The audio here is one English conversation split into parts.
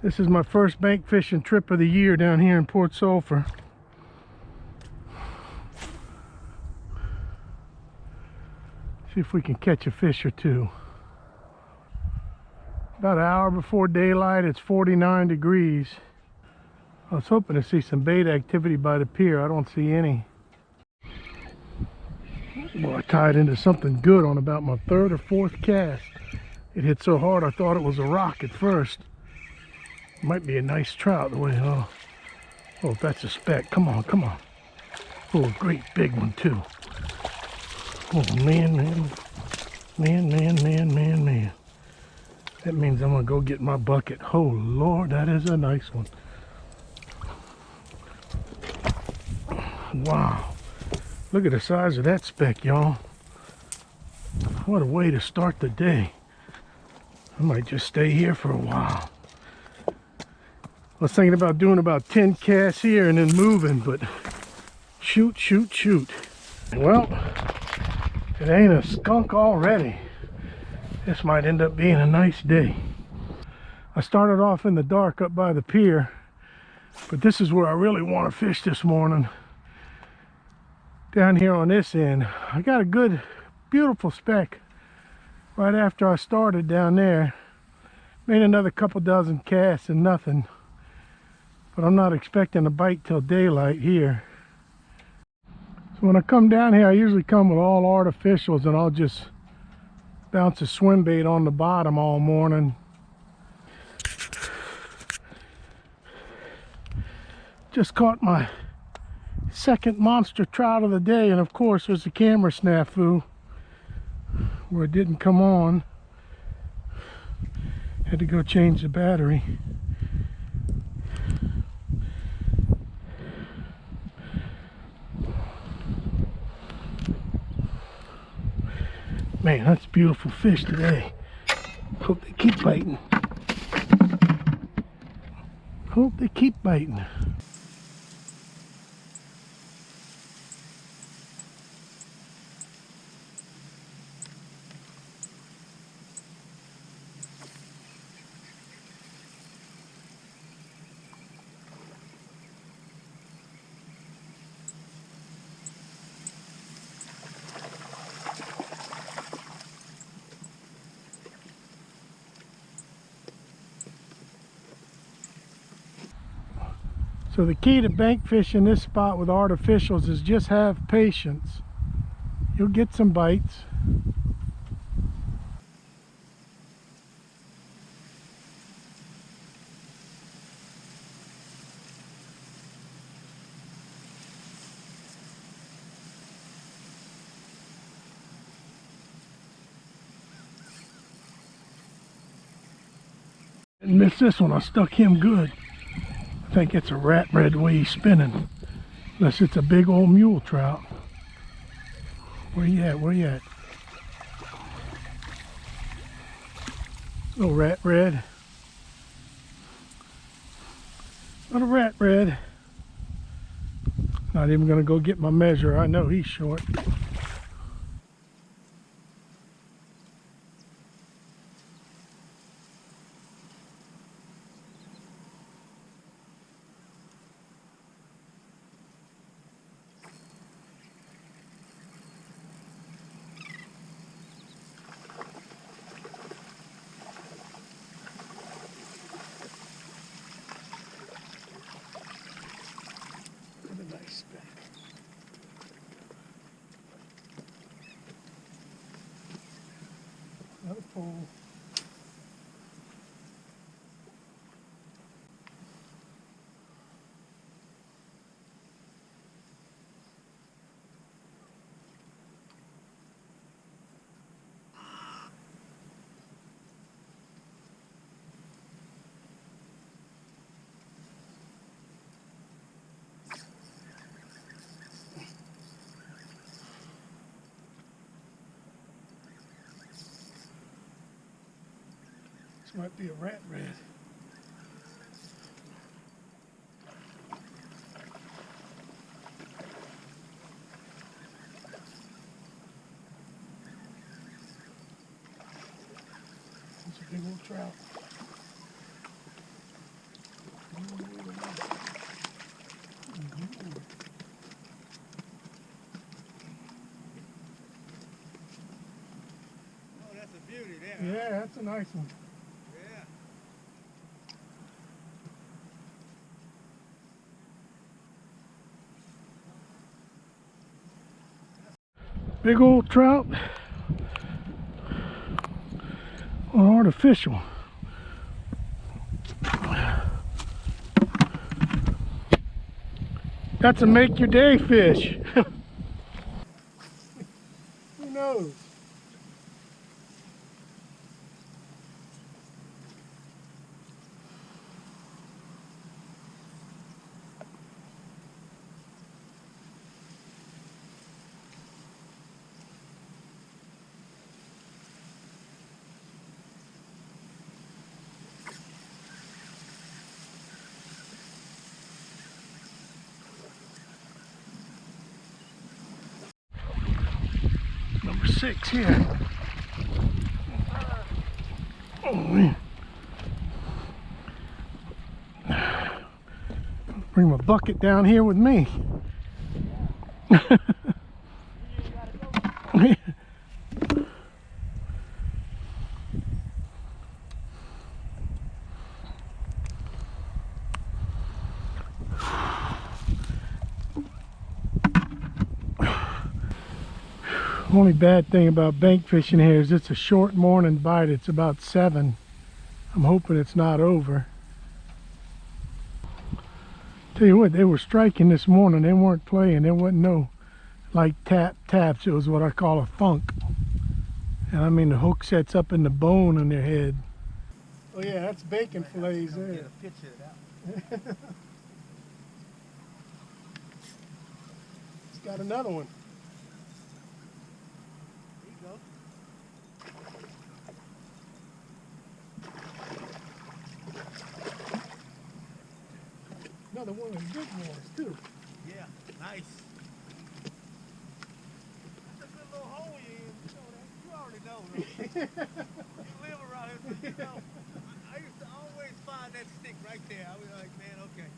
This is my first bank fishing trip of the year down here in Port Sulphur. See if we can catch a fish or two. About an hour before daylight, it's 49 degrees. I was hoping to see some bait activity by the pier. I don't see any. Well, I tied into something good on about my third or fourth cast. It hit so hard I thought it was a rock at first. Might be a nice trout the way. Oh, that's a speck. Come on, come on. Oh, a great big one too. Oh man, man, man, man, man, man, man. That means I'm gonna go get my bucket. Oh Lord, that is a nice one. Wow. Look at the size of that speck, y'all. What a way to start the day. I might just stay here for a while. I was thinking about doing about 10 casts here and then moving, but shoot, shoot, shoot. Well, it ain't a skunk already. This might end up being a nice day. I started off in the dark up by the pier, but this is where I really want to fish this morning. Down here on this end, I got a good, beautiful speck right after I started down there. Made another couple dozen casts and nothing, but I'm not expecting a bite till daylight here. So when I come down here, I usually come with all artificials, and I'll just bounce a swim bait on the bottom all morning. Just caught my second monster trout of the day, and of course there's a camera snafu where it didn't come on. Had to go change the battery. Man, that's beautiful fish today. Hope they keep biting. Hope they keep biting. So the key to bank fishing this spot with artificials is just have patience. You'll get some bites. Didn't miss this one. I stuck him good. I think it's a rat red the way he's spinning. Unless it's a big old mule trout. Where you at? Where you at? Little rat red. Little rat red. Not even gonna go get my measure. I know he's short. Another pole. Might be a rat red. It's a big old trout. Yeah, that's a nice one. Yeah. Big old trout. Or artificial. That's a make your day fish. Who knows? Number 6 here. Oh man. Bring my bucket down here with me. Only bad thing about bank fishing here is it's a short morning bite. It's about 7. I'm hoping it's not over. Tell you what, they were striking this morning. They weren't playing. There wasn't no like taps. It was what I call a thunk. And I mean the hook sets up in the bone in their head. Oh yeah, that's bacon fillets there. Get a picture of that. It's got another one. There you go. Another one of the big ones too. Yeah, nice. That's a good little hole you in. You know that. You already know, though. You live around here, so you know. I used to always find that stick right there. I was like, man, okay.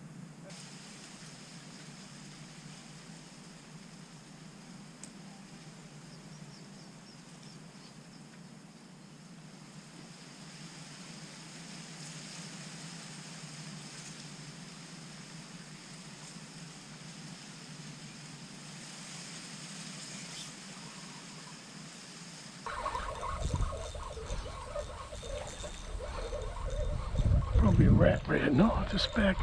Probably a rat red. No, it's a speck.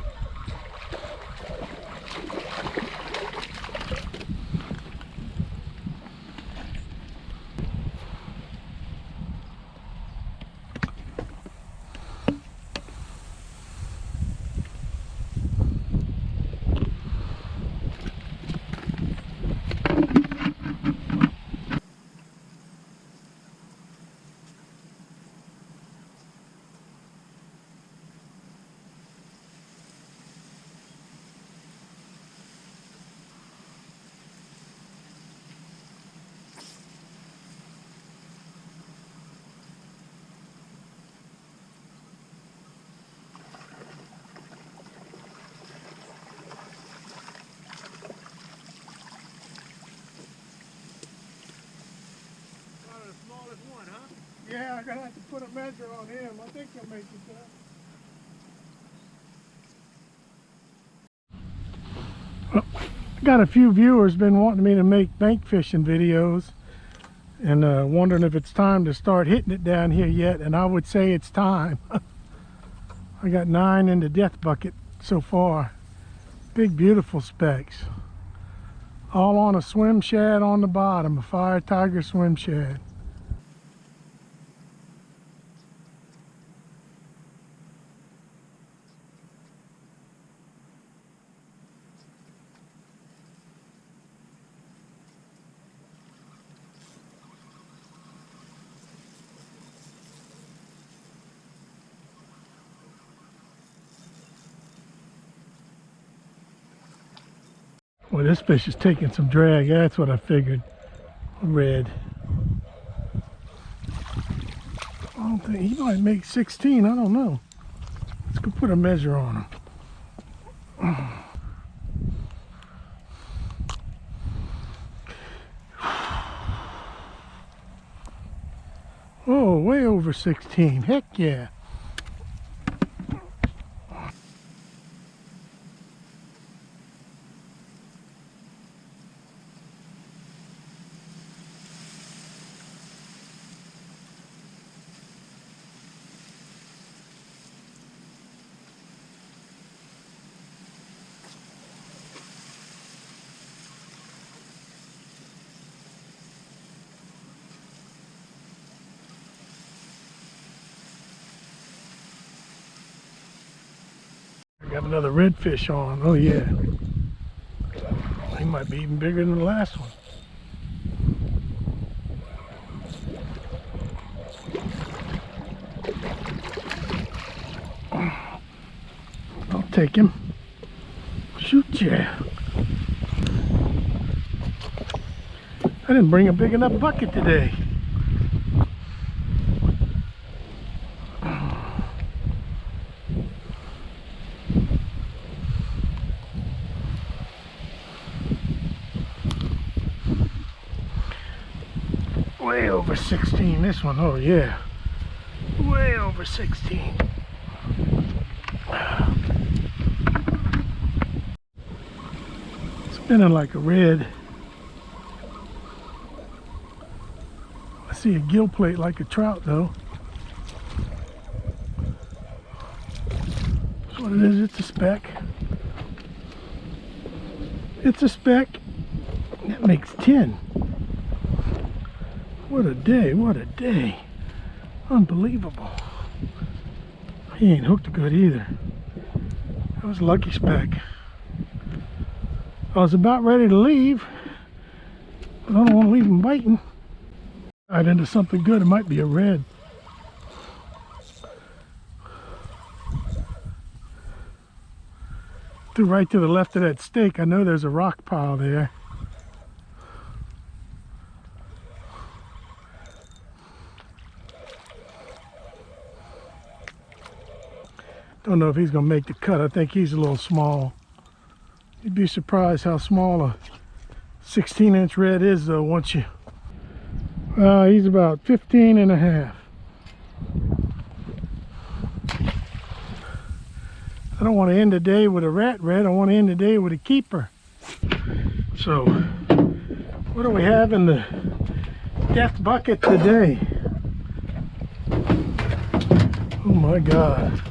Probably the smallest one, huh? Yeah, I'm gonna have to put a measure on him. I think he'll make it there. Well, I got a few viewers been wanting me to make bank fishing videos and wondering if it's time to start hitting it down here yet, and I would say it's time. I got 9 in the death bucket so far. Big beautiful specks. All on a swim shad on the bottom, a fire tiger swim shad. Well, this fish is taking some drag. That's what I figured. Red. I don't think he might make 16. I don't know. Let's go put a measure on him. Oh, way over over 16. Heck yeah. Got another redfish on. Oh yeah. He might be even bigger than the last one. I'll take him. Shoot yeah. I didn't bring a big enough bucket today. Way over 16, this one. Oh yeah, way over 16. Spinning like a red. I see a gill plate like a trout though. That's what it is. It's a speck. It's a speck. That makes 10. What a day, what a day. Unbelievable. He ain't hooked good either. That was a lucky speck. I was about ready to leave, but I don't want to leave him biting. Right into something good. It might be a red. Threw right to the left of that stake. I know there's a rock pile there. Don't know if he's going to make the cut. I think he's a little small. You'd be surprised how small a 16-inch red is though once you... he's about 15 and a half. I don't want to end the day with a rat red. I want to end the day with a keeper. So, what do we have in the death bucket today? Oh my God.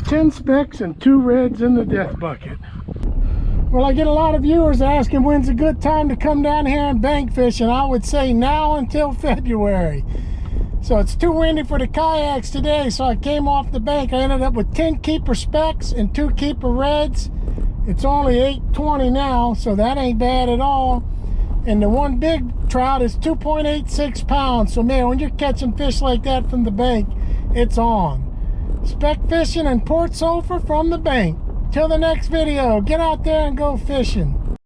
10 specks and 2 reds in the death bucket. Well, I get a lot of viewers asking when's a good time to come down here and bank fish, and I would say now until February. So it's too windy for the kayaks today, so I came off the bank. I ended up with 10 keeper specks and 2 keeper reds. It's only 8:20 now, so that ain't bad at all. And the one big trout is 2.86 pounds. So man, when you're catching fish like that from the bank, it's on. Speck fishing in Port Sulphur from the bank. Till the next video, get out there and go fishing.